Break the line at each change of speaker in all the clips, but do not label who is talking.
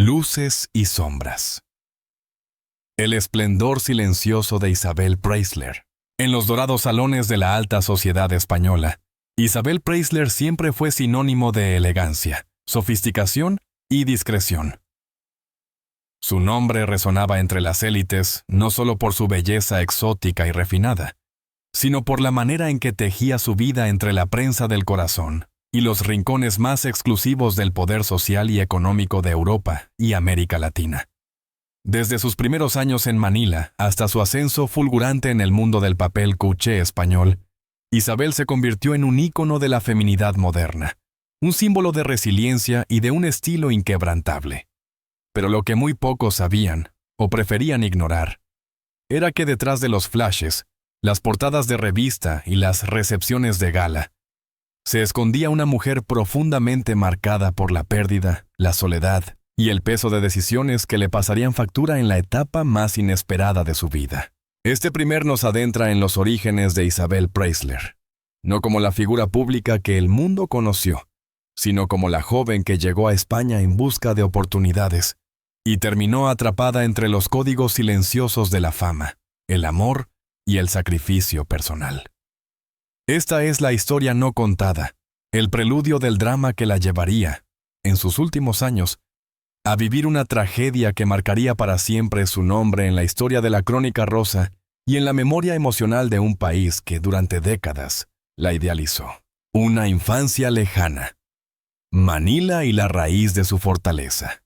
Luces y sombras. El esplendor silencioso de Isabel Preisler. En los dorados salones de la alta sociedad española, Isabel Preisler siempre fue sinónimo de elegancia, sofisticación y discreción. Su nombre resonaba entre las élites no solo por su belleza exótica y refinada, sino por la manera en que tejía su vida entre la prensa del corazón y los rincones más exclusivos del poder social y económico de Europa y América Latina. Desde sus primeros años en Manila hasta su ascenso fulgurante en el mundo del papel couché español, Isabel se convirtió en un ícono de la feminidad moderna, un símbolo de resiliencia y de un estilo inquebrantable. Pero lo que muy pocos sabían, o preferían ignorar, era que detrás de los flashes, las portadas de revista y las recepciones de gala, se escondía una mujer profundamente marcada por la pérdida, la soledad y el peso de decisiones que le pasarían factura en la etapa más inesperada de su vida. Este primer nos adentra en los orígenes de Isabel Preisler, no como la figura pública que el mundo conoció, sino como la joven que llegó a España en busca de oportunidades y terminó atrapada entre los códigos silenciosos de la fama, el amor y el sacrificio personal. Esta es la historia no contada, el preludio del drama que la llevaría, en sus últimos años, a vivir una tragedia que marcaría para siempre su nombre en la historia de la crónica rosa y en la memoria emocional de un país que durante décadas la idealizó. Una infancia lejana. Manila y la raíz de su fortaleza.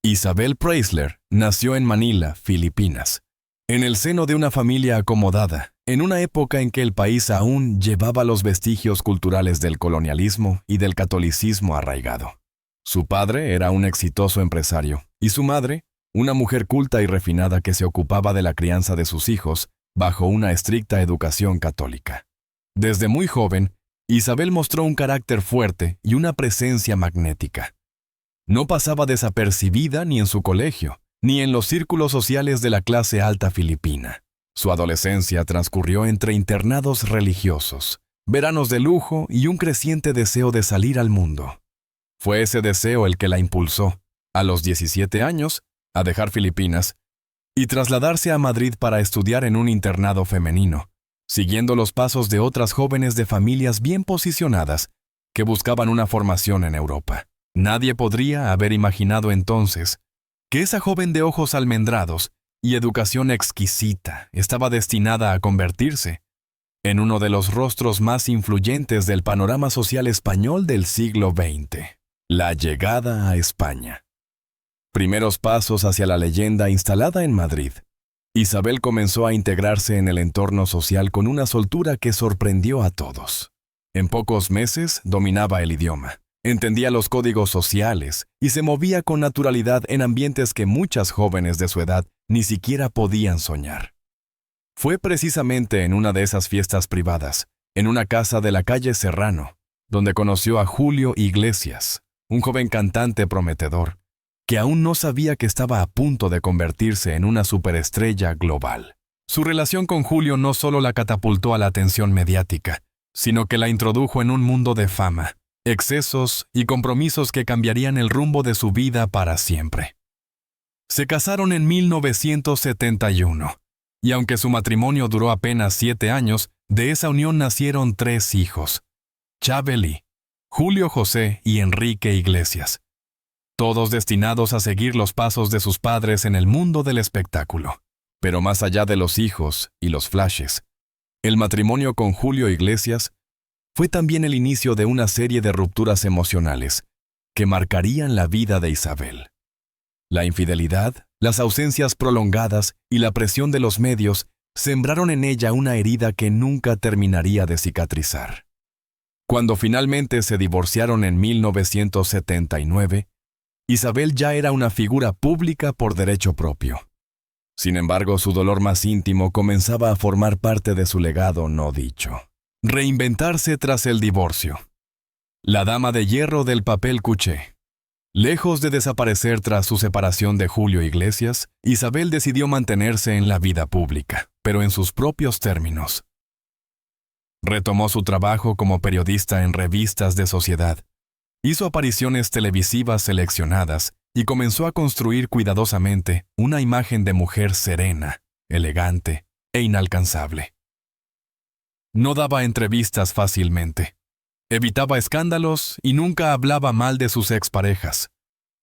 Isabel Preisler nació en Manila, Filipinas, en el seno de una familia acomodada, en una época en que el país aún llevaba los vestigios culturales del colonialismo y del catolicismo arraigado. Su padre era un exitoso empresario, y su madre, una mujer culta y refinada que se ocupaba de la crianza de sus hijos bajo una estricta educación católica. Desde muy joven, Isabel mostró un carácter fuerte y una presencia magnética. No pasaba desapercibida ni en su colegio, ni en los círculos sociales de la clase alta filipina. Su adolescencia transcurrió entre internados religiosos, veranos de lujo y un creciente deseo de salir al mundo. Fue ese deseo el que la impulsó, a los 17 años, a dejar Filipinas y trasladarse a Madrid para estudiar en un internado femenino, siguiendo los pasos de otras jóvenes de familias bien posicionadas que buscaban una formación en Europa. Nadie podría haber imaginado entonces que esa joven de ojos almendrados y educación exquisita estaba destinada a convertirse en uno de los rostros más influyentes del panorama social español del siglo XX. La llegada a España. Primeros pasos hacia la leyenda instalada en Madrid. Isabel comenzó a integrarse en el entorno social con una soltura que sorprendió a todos. En pocos meses dominaba el idioma. Entendía los códigos sociales y se movía con naturalidad en ambientes que muchas jóvenes de su edad ni siquiera podían soñar. Fue precisamente en una de esas fiestas privadas, en una casa de la calle Serrano, donde conoció a Julio Iglesias, un joven cantante prometedor, que aún no sabía que estaba a punto de convertirse en una superestrella global. Su relación con Julio no solo la catapultó a la atención mediática, sino que la introdujo en un mundo de fama, excesos y compromisos que cambiarían el rumbo de su vida para siempre. Se casaron en 1971, y aunque su matrimonio duró apenas 7 años, de esa unión nacieron 3 hijos: Chabeli, Julio José y Enrique Iglesias, todos destinados a seguir los pasos de sus padres en el mundo del espectáculo. Pero más allá de los hijos y los flashes, el matrimonio con Julio Iglesias fue también el inicio de una serie de rupturas emocionales que marcarían la vida de Isabel. La infidelidad, las ausencias prolongadas y la presión de los medios sembraron en ella una herida que nunca terminaría de cicatrizar. Cuando finalmente se divorciaron en 1979, Isabel ya era una figura pública por derecho propio. Sin embargo, su dolor más íntimo comenzaba a formar parte de su legado no dicho. Reinventarse tras el divorcio. La dama de hierro del papel couché. Lejos de desaparecer tras su separación de Julio Iglesias, Isabel decidió mantenerse en la vida pública, pero en sus propios términos. Retomó su trabajo como periodista en revistas de sociedad. Hizo apariciones televisivas seleccionadas y comenzó a construir cuidadosamente una imagen de mujer serena, elegante e inalcanzable. No daba entrevistas fácilmente. Evitaba escándalos y nunca hablaba mal de sus exparejas.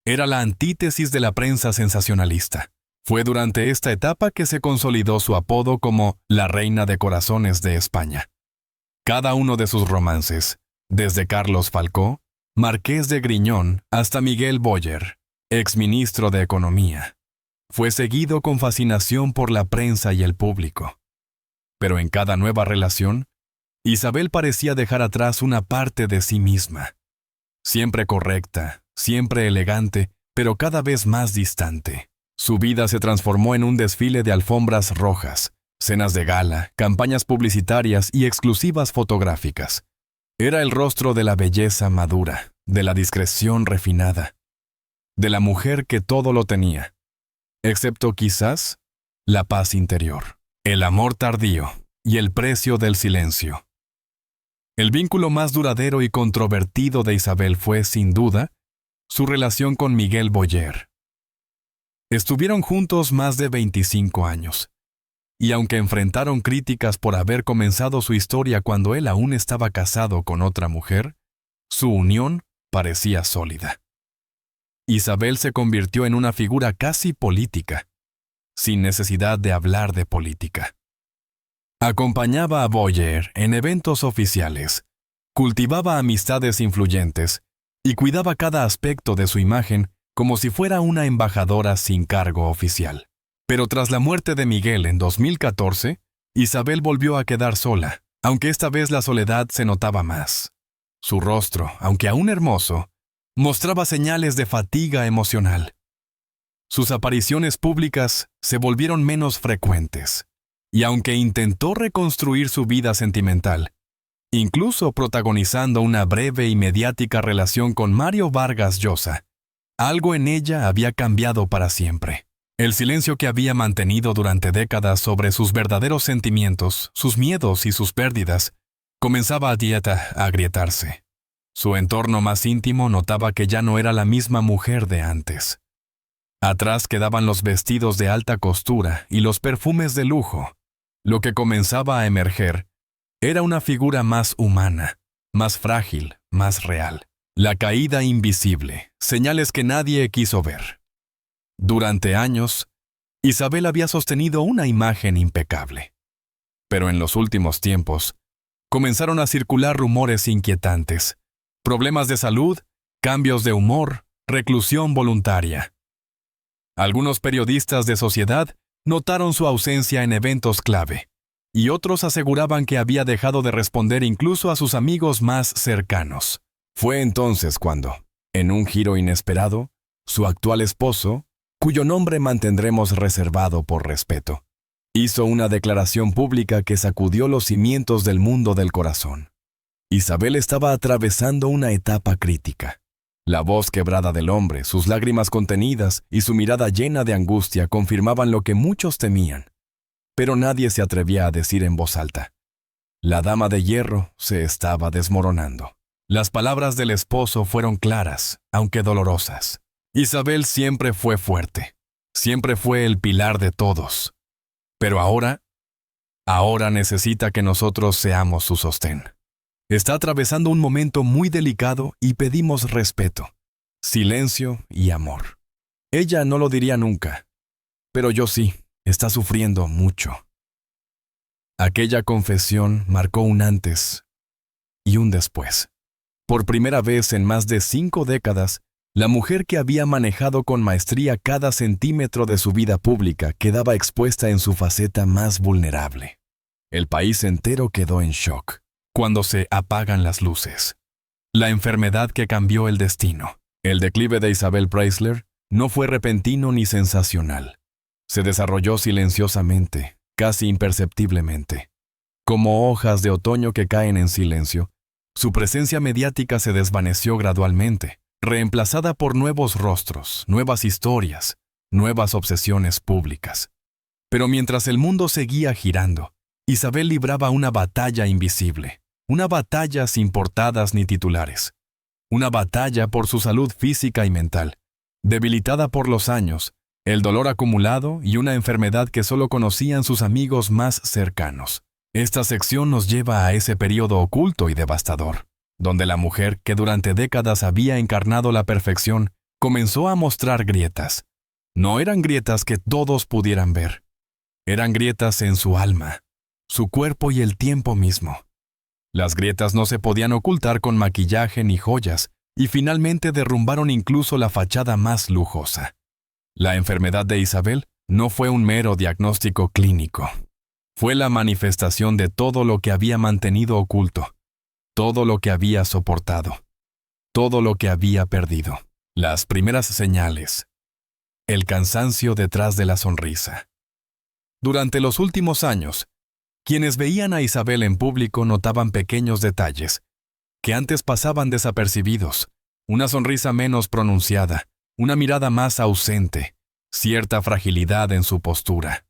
Era la antítesis de la prensa sensacionalista. Fue durante esta etapa que se consolidó su apodo como la Reina de Corazones de España. Cada uno de sus romances, desde Carlos Falcó, Marqués de Griñón, hasta Miguel Boyer, exministro de Economía, fue seguido con fascinación por la prensa y el público. Pero en cada nueva relación, Isabel parecía dejar atrás una parte de sí misma. Siempre correcta, siempre elegante, pero cada vez más distante. Su vida se transformó en un desfile de alfombras rojas, cenas de gala, campañas publicitarias y exclusivas fotográficas. Era el rostro de la belleza madura, de la discreción refinada, de la mujer que todo lo tenía, excepto quizás la paz interior, el amor tardío y el precio del silencio. El vínculo más duradero y controvertido de Isabel fue, sin duda, su relación con Miguel Boyer. Estuvieron juntos más de 25 años, y aunque enfrentaron críticas por haber comenzado su historia cuando él aún estaba casado con otra mujer, su unión parecía sólida. Isabel se convirtió en una figura casi política, sin necesidad de hablar de política. Acompañaba a Boyer en eventos oficiales, cultivaba amistades influyentes y cuidaba cada aspecto de su imagen como si fuera una embajadora sin cargo oficial. Pero tras la muerte de Miguel en 2014, Isabel volvió a quedar sola, aunque esta vez la soledad se notaba más. Su rostro, aunque aún hermoso, mostraba señales de fatiga emocional. Sus apariciones públicas se volvieron menos frecuentes, y aunque intentó reconstruir su vida sentimental, incluso protagonizando una breve y mediática relación con Mario Vargas Llosa, algo en ella había cambiado para siempre. El silencio que había mantenido durante décadas sobre sus verdaderos sentimientos, sus miedos y sus pérdidas, comenzaba a agrietarse. Su entorno más íntimo notaba que ya no era la misma mujer de antes. Atrás quedaban los vestidos de alta costura y los perfumes de lujo. Lo que comenzaba a emerger era una figura más humana, más frágil, más real. La caída invisible, señales que nadie quiso ver. Durante años, Isabel había sostenido una imagen impecable. Pero en los últimos tiempos, comenzaron a circular rumores inquietantes, problemas de salud, cambios de humor, reclusión voluntaria. Algunos periodistas de Sociedad notaron su ausencia en eventos clave, y otros aseguraban que había dejado de responder incluso a sus amigos más cercanos. Fue entonces cuando, en un giro inesperado, su actual esposo, cuyo nombre mantendremos reservado por respeto, hizo una declaración pública que sacudió los cimientos del mundo del corazón. Isabel estaba atravesando una etapa crítica. La voz quebrada del hombre, sus lágrimas contenidas y su mirada llena de angustia confirmaban lo que muchos temían, pero nadie se atrevía a decir en voz alta. La dama de hierro se estaba desmoronando. Las palabras del esposo fueron claras, aunque dolorosas. Isabel siempre fue fuerte, siempre fue el pilar de todos. Pero ahora necesita que nosotros seamos su sostén. Está atravesando un momento muy delicado y pedimos respeto, silencio y amor. Ella no lo diría nunca, pero yo sí, está sufriendo mucho. Aquella confesión marcó un antes y un después. Por primera vez en más de 5 décadas, la mujer que había manejado con maestría cada centímetro de su vida pública quedaba expuesta en su faceta más vulnerable. El país entero quedó en shock cuando se apagan las luces. La enfermedad que cambió el destino. El declive de Isabel Preisler no fue repentino ni sensacional. Se desarrolló silenciosamente, casi imperceptiblemente. Como hojas de otoño que caen en silencio, su presencia mediática se desvaneció gradualmente, reemplazada por nuevos rostros, nuevas historias, nuevas obsesiones públicas. Pero mientras el mundo seguía girando, Isabel libraba una batalla invisible, una batalla sin portadas ni titulares, una batalla por su salud física y mental, debilitada por los años, el dolor acumulado y una enfermedad que solo conocían sus amigos más cercanos. Esta sección nos lleva a ese periodo oculto y devastador, donde la mujer que durante décadas había encarnado la perfección comenzó a mostrar grietas. No eran grietas que todos pudieran ver. Eran grietas en su alma, su cuerpo y el tiempo mismo. Las grietas no se podían ocultar con maquillaje ni joyas, y finalmente derrumbaron incluso la fachada más lujosa. La enfermedad de Isabel no fue un mero diagnóstico clínico. Fue la manifestación de todo lo que había mantenido oculto, todo lo que había soportado, todo lo que había perdido. Las primeras señales. El cansancio detrás de la sonrisa. Durante los últimos años, quienes veían a Isabel en público notaban pequeños detalles que antes pasaban desapercibidos, una sonrisa menos pronunciada, una mirada más ausente, cierta fragilidad en su postura.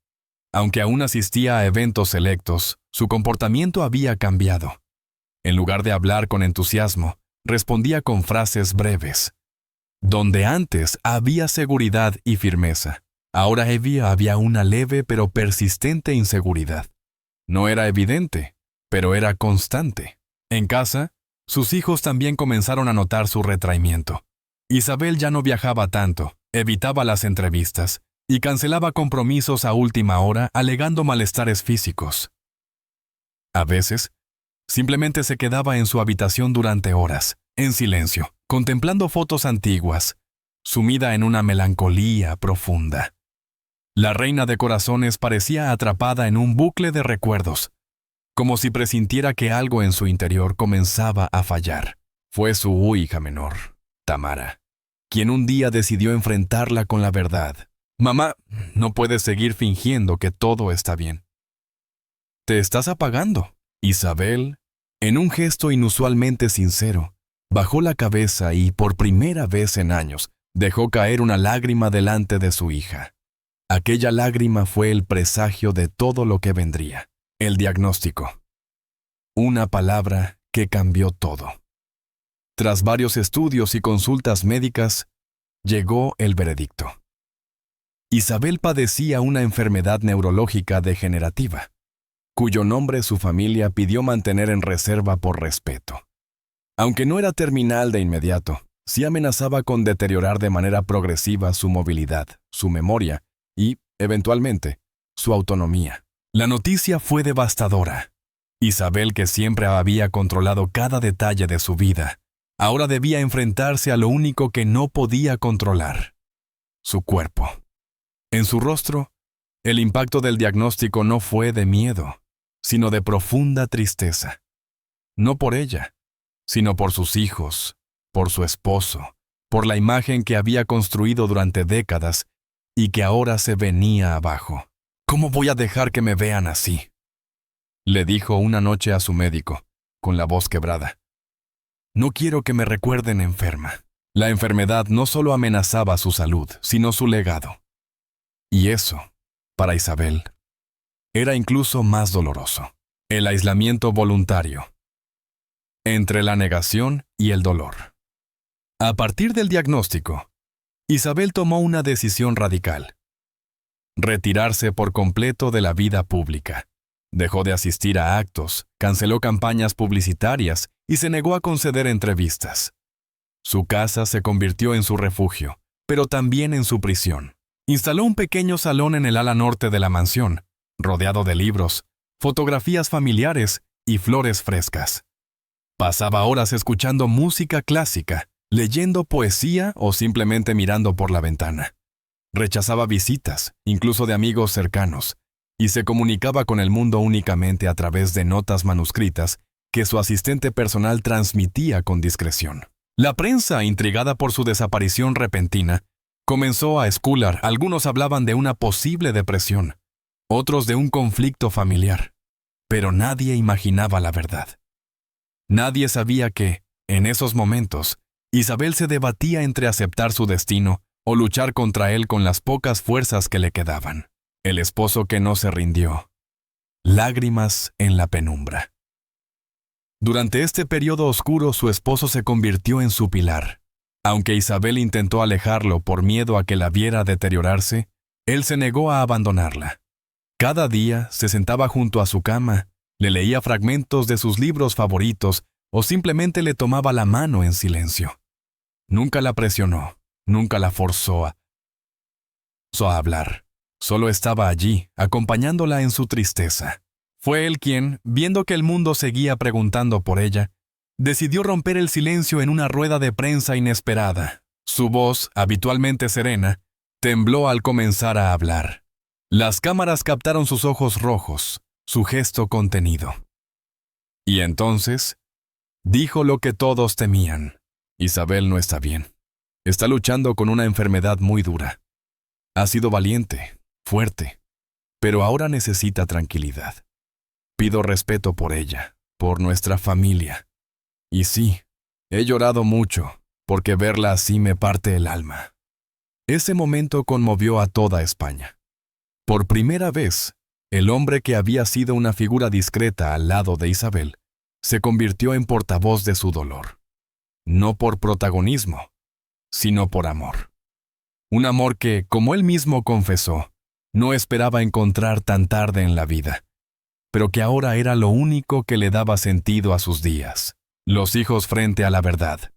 Aunque aún asistía a eventos selectos, su comportamiento había cambiado. En lugar de hablar con entusiasmo, respondía con frases breves. Donde antes había seguridad y firmeza, ahora había una leve pero persistente inseguridad. No era evidente, pero era constante. En casa, sus hijos también comenzaron a notar su retraimiento. Isabel ya no viajaba tanto, evitaba las entrevistas y cancelaba compromisos a última hora alegando malestares físicos. A veces, simplemente se quedaba en su habitación durante horas, en silencio, contemplando fotos antiguas, sumida en una melancolía profunda. La reina de corazones parecía atrapada en un bucle de recuerdos, como si presintiera que algo en su interior comenzaba a fallar. Fue su hija menor, Tamara, quien un día decidió enfrentarla con la verdad. «Mamá, no puedes seguir fingiendo que todo está bien. Te estás apagando». Isabel, en un gesto inusualmente sincero, bajó la cabeza y, por primera vez en años, dejó caer una lágrima delante de su hija. Aquella lágrima fue el presagio de todo lo que vendría. El diagnóstico. Una palabra que cambió todo. Tras varios estudios y consultas médicas, llegó el veredicto. Isabel padecía una enfermedad neurológica degenerativa, cuyo nombre su familia pidió mantener en reserva por respeto. Aunque no era terminal de inmediato, sí amenazaba con deteriorar de manera progresiva su movilidad, su memoria y, eventualmente, su autonomía. La noticia fue devastadora. Isabel, que siempre había controlado cada detalle de su vida, ahora debía enfrentarse a lo único que no podía controlar: su cuerpo. En su rostro, el impacto del diagnóstico no fue de miedo, sino de profunda tristeza. No por ella, sino por sus hijos, por su esposo, por la imagen que había construido durante décadas y que ahora se venía abajo. «¿Cómo voy a dejar que me vean así?», le dijo una noche a su médico, con la voz quebrada. «No quiero que me recuerden enferma». La enfermedad no solo amenazaba su salud, sino su legado. Y eso, para Isabel, era incluso más doloroso. El aislamiento voluntario. Entre la negación y el dolor. A partir del diagnóstico, Isabel tomó una decisión radical: retirarse por completo de la vida pública. Dejó de asistir a actos, canceló campañas publicitarias y se negó a conceder entrevistas. Su casa se convirtió en su refugio, pero también en su prisión. Instaló un pequeño salón en el ala norte de la mansión, rodeado de libros, fotografías familiares y flores frescas. Pasaba horas escuchando música clásica, leyendo poesía o simplemente mirando por la ventana. Rechazaba visitas, incluso de amigos cercanos, y se comunicaba con el mundo únicamente a través de notas manuscritas que su asistente personal transmitía con discreción. La prensa, intrigada por su desaparición repentina, comenzó a especular. Algunos hablaban de una posible depresión, otros de un conflicto familiar, pero nadie imaginaba la verdad. Nadie sabía que, en esos momentos, Isabel se debatía entre aceptar su destino o luchar contra él con las pocas fuerzas que le quedaban. El esposo que no se rindió. Lágrimas en la penumbra. Durante este periodo oscuro, su esposo se convirtió en su pilar. Aunque Isabel intentó alejarlo por miedo a que la viera deteriorarse, él se negó a abandonarla. Cada día se sentaba junto a su cama, le leía fragmentos de sus libros favoritos o simplemente le tomaba la mano en silencio. Nunca la presionó, nunca la forzó a hablar. Solo estaba allí, acompañándola en su tristeza. Fue él quien, viendo que el mundo seguía preguntando por ella, decidió romper el silencio en una rueda de prensa inesperada. Su voz, habitualmente serena, tembló al comenzar a hablar. Las cámaras captaron sus ojos rojos, su gesto contenido. Y entonces, dijo lo que todos temían. Isabel no está bien. Está luchando con una enfermedad muy dura. Ha sido valiente, fuerte, pero ahora necesita tranquilidad. Pido respeto por ella, por nuestra familia. Y sí, he llorado mucho, porque verla así me parte el alma. Ese momento conmovió a toda España. Por primera vez, el hombre que había sido una figura discreta al lado de Isabel, se convirtió en portavoz de su dolor. No por protagonismo, sino por amor. Un amor que, como él mismo confesó, no esperaba encontrar tan tarde en la vida, pero que ahora era lo único que le daba sentido a sus días. Los hijos frente a la verdad,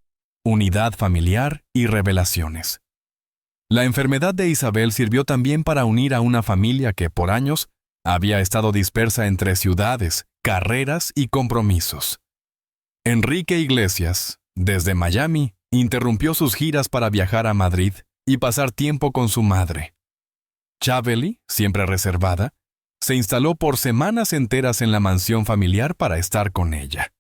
unidad familiar y revelaciones. La enfermedad de Isabel sirvió también para unir a una familia que, por años, había estado dispersa entre ciudades, carreras y compromisos. Enrique Iglesias, desde Miami, interrumpió sus giras para viajar a Madrid y pasar tiempo con su madre. Chabeli, siempre reservada, se instaló por semanas enteras en la mansión familiar para estar con ella.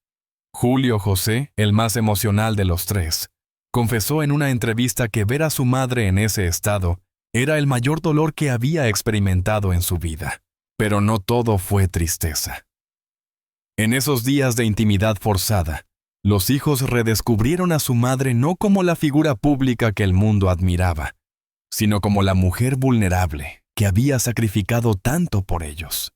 Julio José, el más emocional de los tres, confesó en una entrevista que ver a su madre en ese estado era el mayor dolor que había experimentado en su vida. Pero no todo fue tristeza. En esos días de intimidad forzada, los hijos redescubrieron a su madre no como la figura pública que el mundo admiraba, sino como la mujer vulnerable que había sacrificado tanto por ellos.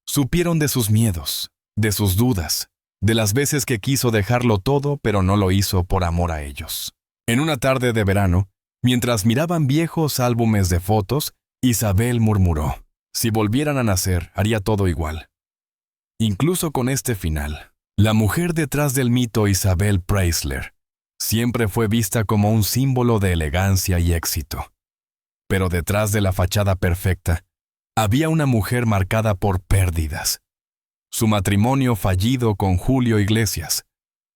Supieron de sus miedos, de sus dudas, de las veces que quiso dejarlo todo pero no lo hizo por amor a ellos. En una tarde de verano, mientras miraban viejos álbumes de fotos, Isabel murmuró: si volvieran a nacer, haría todo igual. Incluso con este final, la mujer detrás del mito Isabel Preisler siempre fue vista como un símbolo de elegancia y éxito. Pero detrás de la fachada perfecta, había una mujer marcada por pérdidas. Su matrimonio fallido con Julio Iglesias,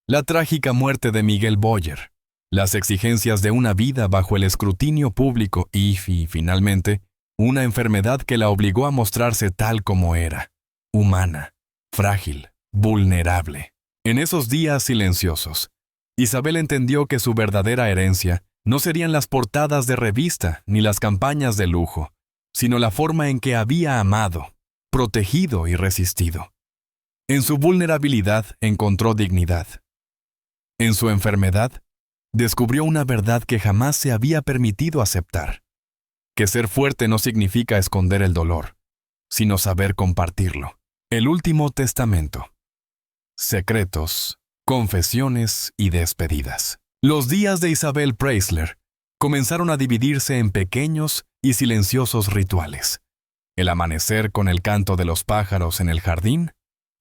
la trágica muerte de Miguel Boyer, las exigencias de una vida bajo el escrutinio público y, finalmente, una enfermedad que la obligó a mostrarse tal como era, humana, frágil, vulnerable. En esos días silenciosos, Isabel entendió que su verdadera herencia no serían las portadas de revista ni las campañas de lujo, sino la forma en que había amado, protegido y resistido. En su vulnerabilidad encontró dignidad. En su enfermedad, descubrió una verdad que jamás se había permitido aceptar: que ser fuerte no significa esconder el dolor, sino saber compartirlo. El último testamento. Secretos, confesiones y despedidas. Los días de Isabel Preisler comenzaron a dividirse en pequeños y silenciosos rituales. El amanecer con el canto de los pájaros en el jardín,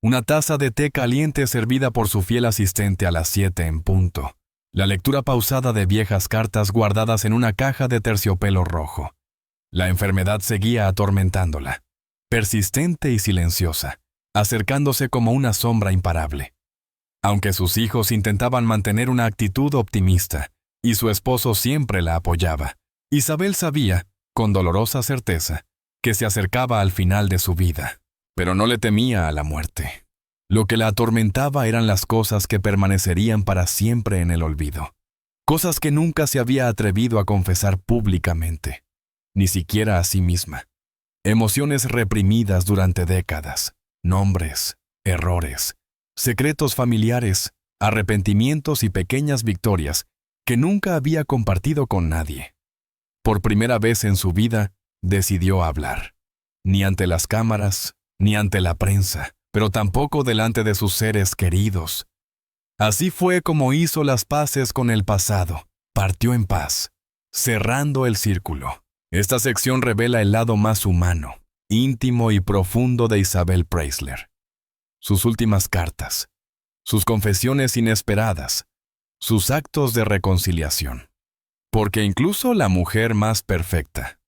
una taza de té caliente servida por su fiel asistente a las 7 en punto, la lectura pausada de viejas cartas guardadas en una caja de terciopelo rojo. La enfermedad seguía atormentándola, persistente y silenciosa, acercándose como una sombra imparable. Aunque sus hijos intentaban mantener una actitud optimista, y su esposo siempre la apoyaba, Isabel sabía, con dolorosa certeza, que se acercaba al final de su vida, pero no le temía a la muerte. Lo que la atormentaba eran las cosas que permanecerían para siempre en el olvido, cosas que nunca se había atrevido a confesar públicamente, ni siquiera a sí misma. Emociones reprimidas durante décadas, nombres, errores, secretos familiares, arrepentimientos y pequeñas victorias que nunca había compartido con nadie. Por primera vez en su vida, decidió hablar. Ni ante las cámaras, ni ante la prensa, pero tampoco delante de sus seres queridos. Así fue como hizo las paces con el pasado, partió en paz, cerrando el círculo. Esta sección revela el lado más humano, íntimo y profundo de Isabel Preisler. Sus últimas cartas, sus confesiones inesperadas, sus actos de reconciliación. Porque incluso la mujer más perfecta,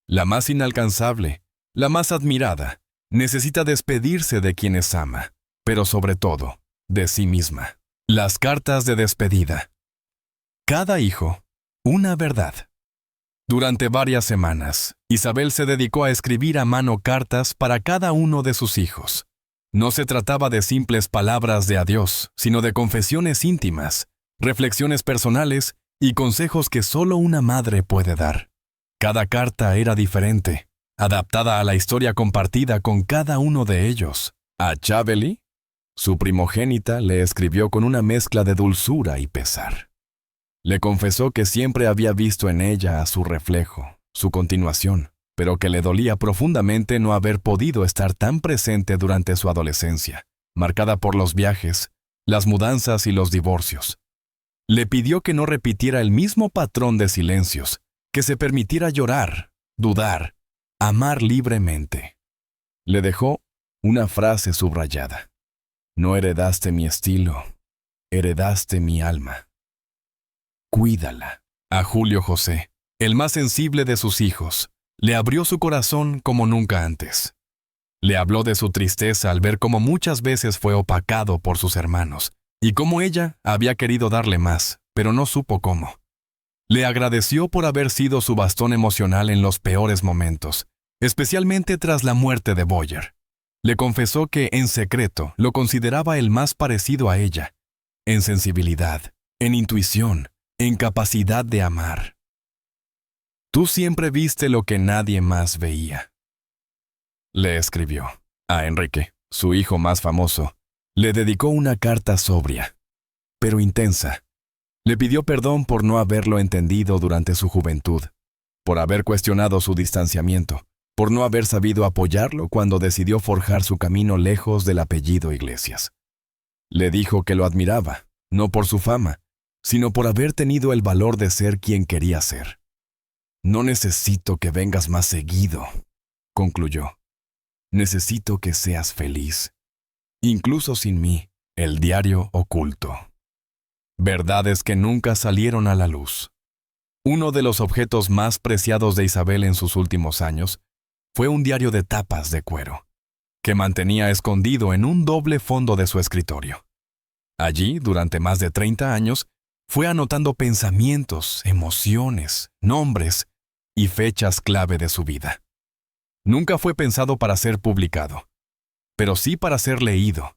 la más inalcanzable, la más admirada, necesita despedirse de quienes ama, pero sobre todo, de sí misma. Las cartas de despedida. Cada hijo, una verdad. Durante varias semanas, Isabel se dedicó a escribir a mano cartas para cada uno de sus hijos. No se trataba de simples palabras de adiós, sino de confesiones íntimas, reflexiones personales y consejos que solo una madre puede dar. Cada carta era diferente, adaptada a la historia compartida con cada uno de ellos. A Chabeli, su primogénita, le escribió con una mezcla de dulzura y pesar. Le confesó que siempre había visto en ella a su reflejo, su continuación, pero que le dolía profundamente no haber podido estar tan presente durante su adolescencia, marcada por los viajes, las mudanzas y los divorcios. Le pidió que no repitiera el mismo patrón de silencios, que se permitiera llorar, dudar, amar libremente. Le dejó una frase subrayada. No heredaste mi estilo, heredaste mi alma. Cuídala. A Julio José, el más sensible de sus hijos, le abrió su corazón como nunca antes. Le habló de su tristeza al ver cómo muchas veces fue opacado por sus hermanos, y cómo ella había querido darle más, pero no supo cómo. Le agradeció por haber sido su bastón emocional en los peores momentos, especialmente tras la muerte de Boyer. Le confesó que, en secreto, lo consideraba el más parecido a ella, en sensibilidad, en intuición, en capacidad de amar. Tú siempre viste lo que nadie más veía. Le escribió. A Enrique, su hijo más famoso, le dedicó una carta sobria, pero intensa. Le pidió perdón por no haberlo entendido durante su juventud, por haber cuestionado su distanciamiento, por no haber sabido apoyarlo cuando decidió forjar su camino lejos del apellido Iglesias. Le dijo que lo admiraba, no por su fama, sino por haber tenido el valor de ser quien quería ser. No necesito que vengas más seguido, concluyó. Necesito que seas feliz. Incluso sin mí, el diario oculto. Verdades que nunca salieron a la luz. Uno de los objetos más preciados de Isabel en sus últimos años fue un diario de tapas de cuero, que mantenía escondido en un doble fondo de su escritorio. Allí, durante más de 30 años, fue anotando pensamientos, emociones, nombres y fechas clave de su vida. Nunca fue pensado para ser publicado, pero sí para ser leído.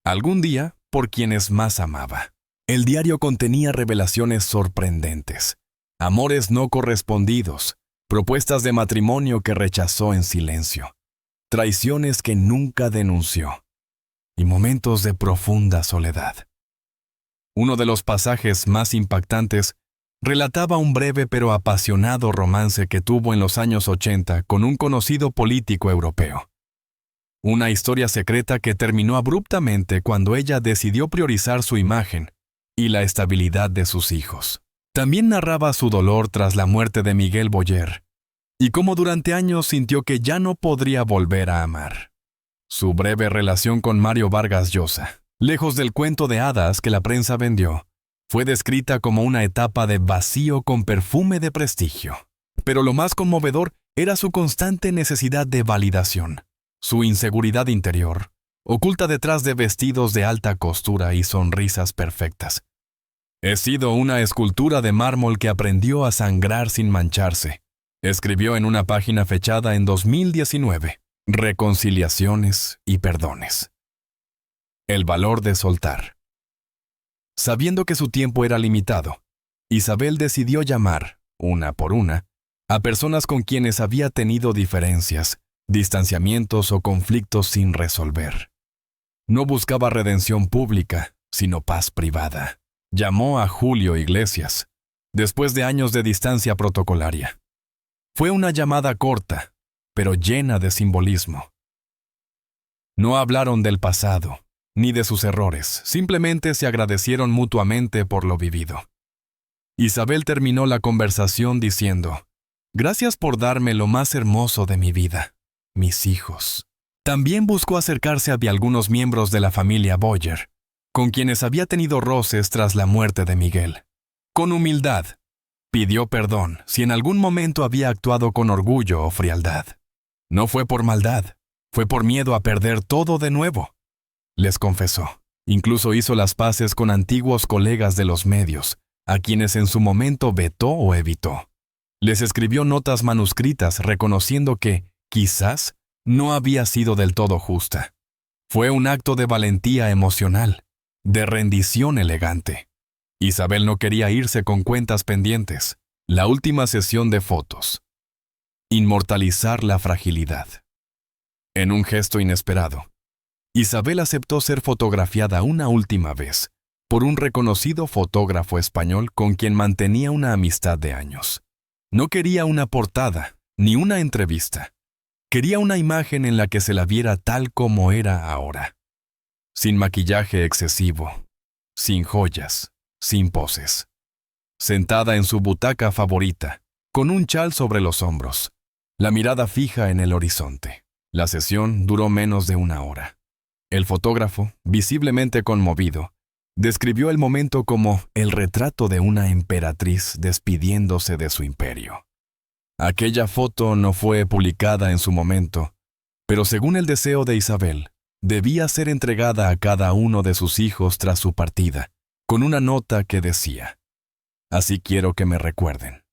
Algún día, por quienes más amaba. El diario contenía revelaciones sorprendentes, amores no correspondidos, propuestas de matrimonio que rechazó en silencio, traiciones que nunca denunció, y momentos de profunda soledad. Uno de los pasajes más impactantes relataba un breve pero apasionado romance que tuvo en los años 80 con un conocido político europeo. Una historia secreta que terminó abruptamente cuando ella decidió priorizar su imagen y la estabilidad de sus hijos. También narraba su dolor tras la muerte de Miguel Boyer y cómo durante años sintió que ya no podría volver a amar. Su breve relación con Mario Vargas Llosa, lejos del cuento de hadas que la prensa vendió, fue descrita como una etapa de vacío con perfume de prestigio. Pero lo más conmovedor era su constante necesidad de validación, su inseguridad interior, oculta detrás de vestidos de alta costura y sonrisas perfectas. He sido una escultura de mármol que aprendió a sangrar sin mancharse, escribió en una página fechada en 2019. Reconciliaciones y perdones. El valor de soltar. Sabiendo que su tiempo era limitado, Isabel decidió llamar, una por una, a personas con quienes había tenido diferencias, distanciamientos o conflictos sin resolver. No buscaba redención pública, sino paz privada. Llamó a Julio Iglesias, después de años de distancia protocolaria. Fue una llamada corta, pero llena de simbolismo. No hablaron del pasado, ni de sus errores, simplemente se agradecieron mutuamente por lo vivido. Isabel terminó la conversación diciendo: «Gracias por darme lo más hermoso de mi vida, mis hijos». También buscó acercarse a algunos miembros de la familia Boyer, con quienes había tenido roces tras la muerte de Miguel. Con humildad, pidió perdón si en algún momento había actuado con orgullo o frialdad. No fue por maldad, fue por miedo a perder todo de nuevo. Les confesó. Incluso hizo las paces con antiguos colegas de los medios, a quienes en su momento vetó o evitó. Les escribió notas manuscritas reconociendo que, quizás, no había sido del todo justa. Fue un acto de valentía emocional, de rendición elegante. Isabel no quería irse con cuentas pendientes. La última sesión de fotos. Inmortalizar la fragilidad. En un gesto inesperado, Isabel aceptó ser fotografiada una última vez por un reconocido fotógrafo español con quien mantenía una amistad de años. No quería una portada, ni una entrevista. Quería una imagen en la que se la viera tal como era ahora. Sin maquillaje excesivo, sin joyas, sin poses. Sentada en su butaca favorita, con un chal sobre los hombros, la mirada fija en el horizonte. La sesión duró menos de una hora. El fotógrafo, visiblemente conmovido, describió el momento como el retrato de una emperatriz despidiéndose de su imperio. Aquella foto no fue publicada en su momento, pero según el deseo de Isabel, debía ser entregada a cada uno de sus hijos tras su partida, con una nota que decía: «Así quiero que me recuerden.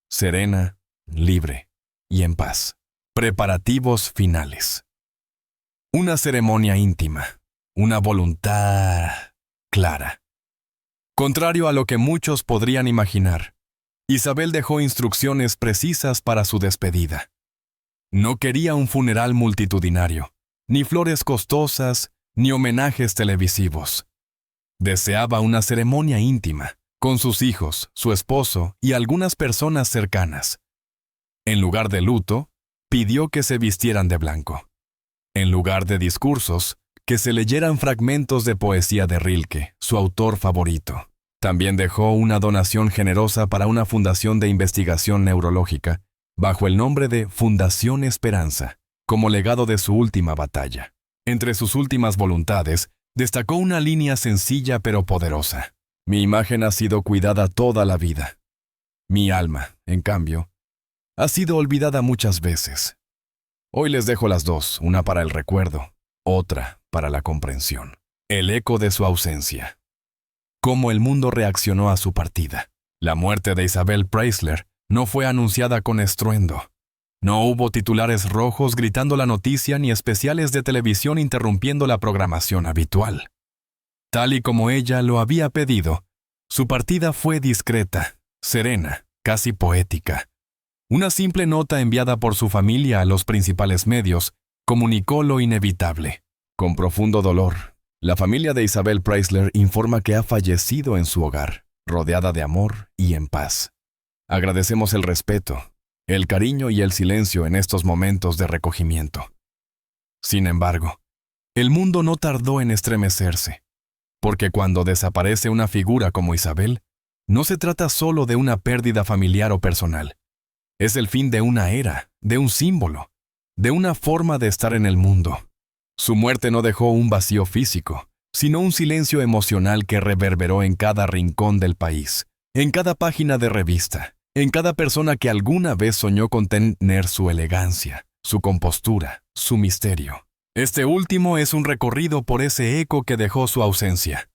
Serena, libre y en paz. Preparativos finales». Una ceremonia íntima, una voluntad clara. Contrario a lo que muchos podrían imaginar, Isabel dejó instrucciones precisas para su despedida. No quería un funeral multitudinario, ni flores costosas, ni homenajes televisivos. Deseaba una ceremonia íntima, con sus hijos, su esposo y algunas personas cercanas. En lugar de luto, pidió que se vistieran de blanco. En lugar de discursos, que se leyeran fragmentos de poesía de Rilke, su autor favorito. También dejó una donación generosa para una fundación de investigación neurológica, bajo el nombre de Fundación Esperanza, como legado de su última batalla. Entre sus últimas voluntades, destacó una línea sencilla pero poderosa: «Mi imagen ha sido cuidada toda la vida. Mi alma, en cambio, ha sido olvidada muchas veces. Hoy les dejo las dos, una para el recuerdo, otra para la comprensión». El eco de su ausencia. Cómo el mundo reaccionó a su partida. La muerte de Isabel Preisler no fue anunciada con estruendo. No hubo titulares rojos gritando la noticia ni especiales de televisión interrumpiendo la programación habitual. Tal y como ella lo había pedido, su partida fue discreta, serena, casi poética. Una simple nota enviada por su familia a los principales medios comunicó lo inevitable. Con profundo dolor, la familia de Isabel Preisler informa que ha fallecido en su hogar, rodeada de amor y en paz. Agradecemos el respeto, el cariño y el silencio en estos momentos de recogimiento. Sin embargo, el mundo no tardó en estremecerse, porque cuando desaparece una figura como Isabel, no se trata solo de una pérdida familiar o personal. Es el fin de una era, de un símbolo, de una forma de estar en el mundo. Su muerte no dejó un vacío físico, sino un silencio emocional que reverberó en cada rincón del país, en cada página de revista, en cada persona que alguna vez soñó con tener su elegancia, su compostura, su misterio. Este último es un recorrido por ese eco que dejó su ausencia.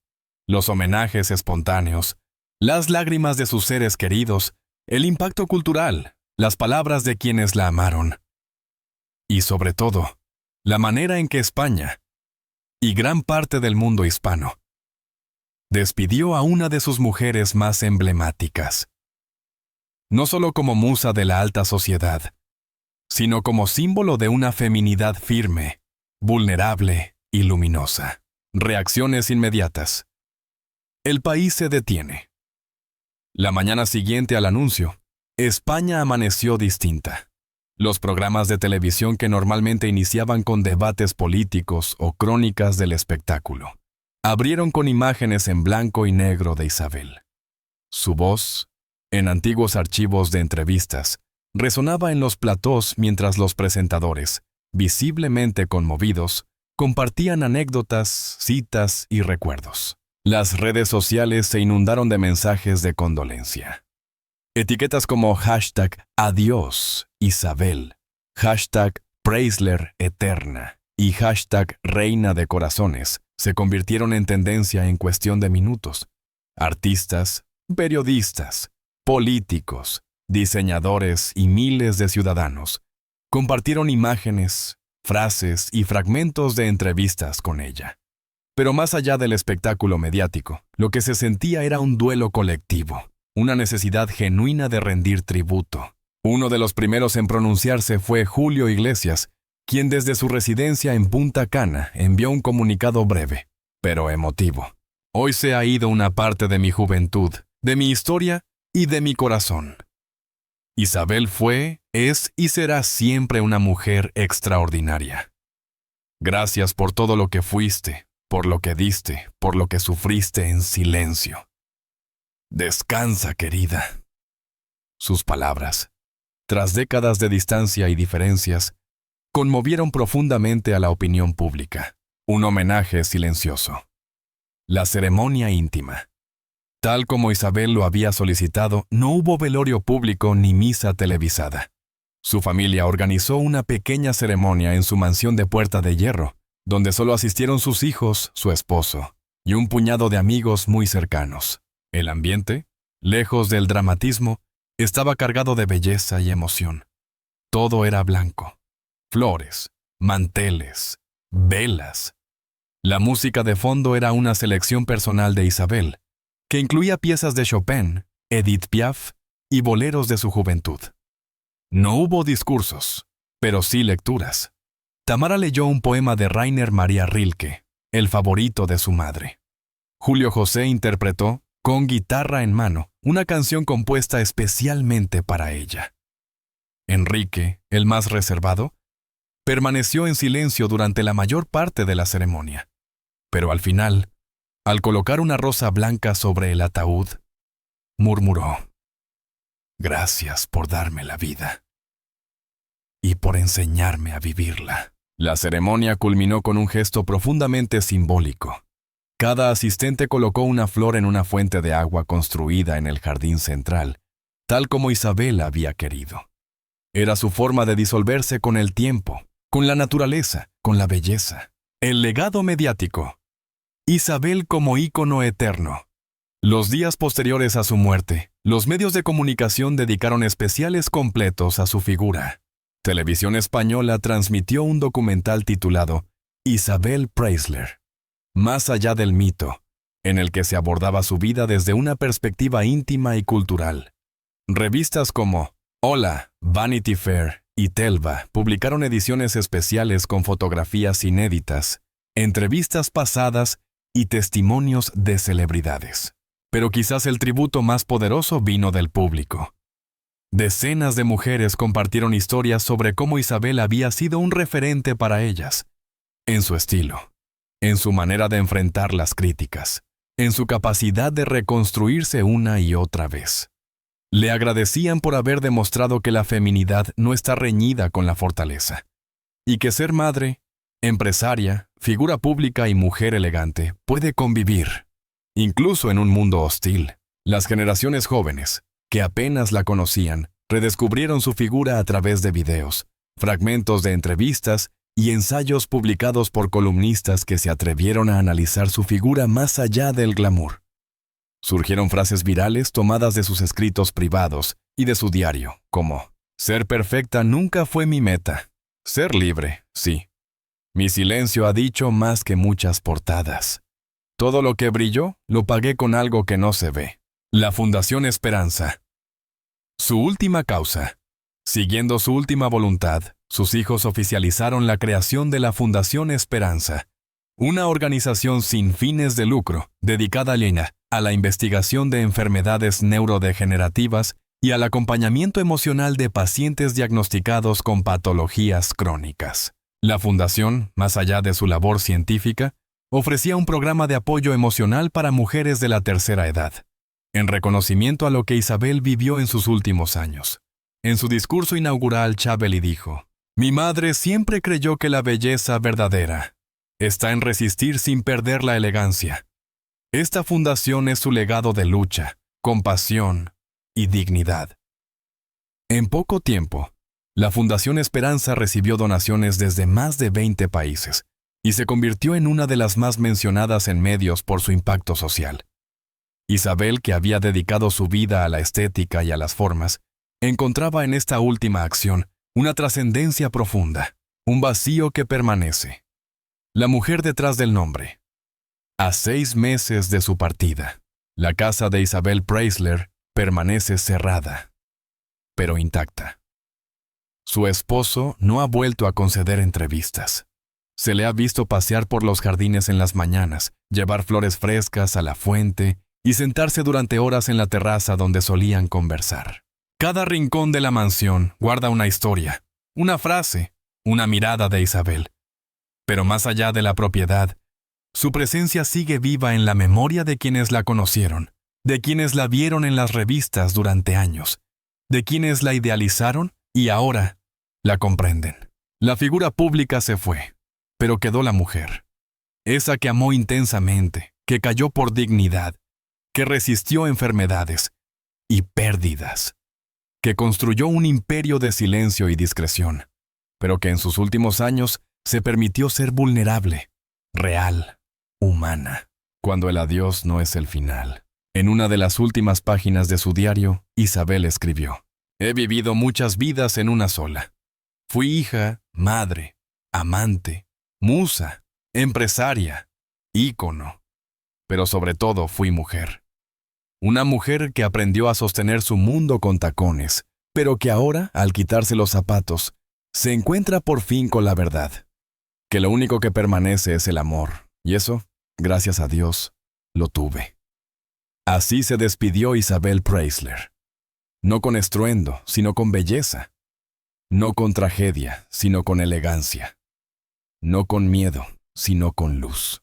Los homenajes espontáneos, las lágrimas de sus seres queridos, el impacto cultural, las palabras de quienes la amaron. Y sobre todo, la manera en que España, y gran parte del mundo hispano, despidió a una de sus mujeres más emblemáticas. No solo como musa de la alta sociedad, sino como símbolo de una feminidad firme, vulnerable y luminosa. Reacciones inmediatas. El país se detiene. La mañana siguiente al anuncio, España amaneció distinta. Los programas de televisión que normalmente iniciaban con debates políticos o crónicas del espectáculo, abrieron con imágenes en blanco y negro de Isabel. Su voz, en antiguos archivos de entrevistas, resonaba en los platós mientras los presentadores, visiblemente conmovidos, compartían anécdotas, citas y recuerdos. Las redes sociales se inundaron de mensajes de condolencia. Etiquetas como #Adiós Isabel, #Preisler Eterna y #Reina de Corazones se convirtieron en tendencia en cuestión de minutos. Artistas, periodistas, políticos, diseñadores y miles de ciudadanos compartieron imágenes, frases y fragmentos de entrevistas con ella. Pero más allá del espectáculo mediático, lo que se sentía era un duelo colectivo, una necesidad genuina de rendir tributo. Uno de los primeros en pronunciarse fue Julio Iglesias, quien desde su residencia en Punta Cana envió un comunicado breve, pero emotivo. Hoy se ha ido una parte de mi juventud, de mi historia y de mi corazón. Isabel fue, es y será siempre una mujer extraordinaria. Gracias por todo lo que fuiste, por lo que diste, por lo que sufriste en silencio. Descansa, querida. Sus palabras, tras décadas de distancia y diferencias, conmovieron profundamente a la opinión pública. Un homenaje silencioso. La ceremonia íntima. Tal como Isabel lo había solicitado, no hubo velorio público ni misa televisada. Su familia organizó una pequeña ceremonia en su mansión de Puerta de Hierro, donde solo asistieron sus hijos, su esposo, y un puñado de amigos muy cercanos. El ambiente, lejos del dramatismo, estaba cargado de belleza y emoción. Todo era blanco. Flores, manteles, velas. La música de fondo era una selección personal de Isabel, que incluía piezas de Chopin, Edith Piaf y boleros de su juventud. No hubo discursos, pero sí lecturas. Tamara leyó un poema de Rainer Maria Rilke, el favorito de su madre. Julio José interpretó, con guitarra en mano, una canción compuesta especialmente para ella. Enrique, el más reservado, permaneció en silencio durante la mayor parte de la ceremonia. Pero al final, al colocar una rosa blanca sobre el ataúd, murmuró: «Gracias por darme la vida y por enseñarme a vivirla». La ceremonia culminó con un gesto profundamente simbólico. Cada asistente colocó una flor en una fuente de agua construida en el jardín central, tal como Isabel había querido. Era su forma de disolverse con el tiempo, con la naturaleza, con la belleza. El legado mediático. Isabel como ícono eterno. Los días posteriores a su muerte, los medios de comunicación dedicaron especiales completos a su figura. Televisión Española transmitió un documental titulado Isabel Preisler, más allá del mito, en el que se abordaba su vida desde una perspectiva íntima y cultural. Revistas como Hola, Vanity Fair y Telva publicaron ediciones especiales con fotografías inéditas, entrevistas pasadas y testimonios de celebridades. Pero quizás el tributo más poderoso vino del público. Decenas de mujeres compartieron historias sobre cómo Isabel había sido un referente para ellas, en su estilo, en su manera de enfrentar las críticas, en su capacidad de reconstruirse una y otra vez. Le agradecían por haber demostrado que la feminidad no está reñida con la fortaleza, y que ser madre, empresaria, figura pública y mujer elegante puede convivir, incluso en un mundo hostil. Las generaciones jóvenes, que apenas la conocían, redescubrieron su figura a través de videos, fragmentos de entrevistas y ensayos publicados por columnistas que se atrevieron a analizar su figura más allá del glamour. Surgieron frases virales tomadas de sus escritos privados y de su diario, como: «Ser perfecta nunca fue mi meta. Ser libre, sí. Mi silencio ha dicho más que muchas portadas. Todo lo que brilló lo pagué con algo que no se ve». La Fundación Esperanza. Su última causa. Siguiendo su última voluntad, sus hijos oficializaron la creación de la Fundación Esperanza, una organización sin fines de lucro dedicada a la investigación de enfermedades neurodegenerativas y al acompañamiento emocional de pacientes diagnosticados con patologías crónicas. La fundación, más allá de su labor científica, ofrecía un programa de apoyo emocional para mujeres de la tercera edad. en reconocimiento a lo que Isabel vivió en sus últimos años. En su discurso inaugural, Chabeli dijo: «Mi madre siempre creyó que la belleza verdadera está en resistir sin perder la elegancia. Esta fundación es su legado de lucha, compasión y dignidad». En poco tiempo, la Fundación Esperanza recibió donaciones desde más de 20 países y se convirtió en una de las más mencionadas en medios por su impacto social. Isabel, que había dedicado su vida a la estética y a las formas, encontraba en esta última acción una trascendencia profunda, un vacío que permanece. La mujer detrás del nombre. A 6 meses de su partida, la casa de Isabel Preisler permanece cerrada, pero intacta. Su esposo no ha vuelto a conceder entrevistas. Se le ha visto pasear por los jardines en las mañanas, llevar flores frescas a la fuente y sentarse durante horas en la terraza donde solían conversar. Cada rincón de la mansión guarda una historia, una frase, una mirada de Isabel. Pero más allá de la propiedad, su presencia sigue viva en la memoria de quienes la conocieron, de quienes la vieron en las revistas durante años, de quienes la idealizaron y ahora la comprenden. La figura pública se fue, pero quedó la mujer, esa que amó intensamente, que cayó por dignidad, que resistió enfermedades y pérdidas, que construyó un imperio de silencio y discreción, pero que en sus últimos años se permitió ser vulnerable, real, humana, cuando el adiós no es el final. En una de las últimas páginas de su diario, Isabel escribió: «He vivido muchas vidas en una sola. Fui hija, madre, amante, musa, empresaria, ícono, pero sobre todo fui mujer. Una mujer que aprendió a sostener su mundo con tacones, pero que ahora, al quitarse los zapatos, se encuentra por fin con la verdad, que lo único que permanece es el amor, y eso, gracias a Dios, lo tuve». Así se despidió Isabel Preisler. No con estruendo, sino con belleza. No con tragedia, sino con elegancia. No con miedo, sino con luz.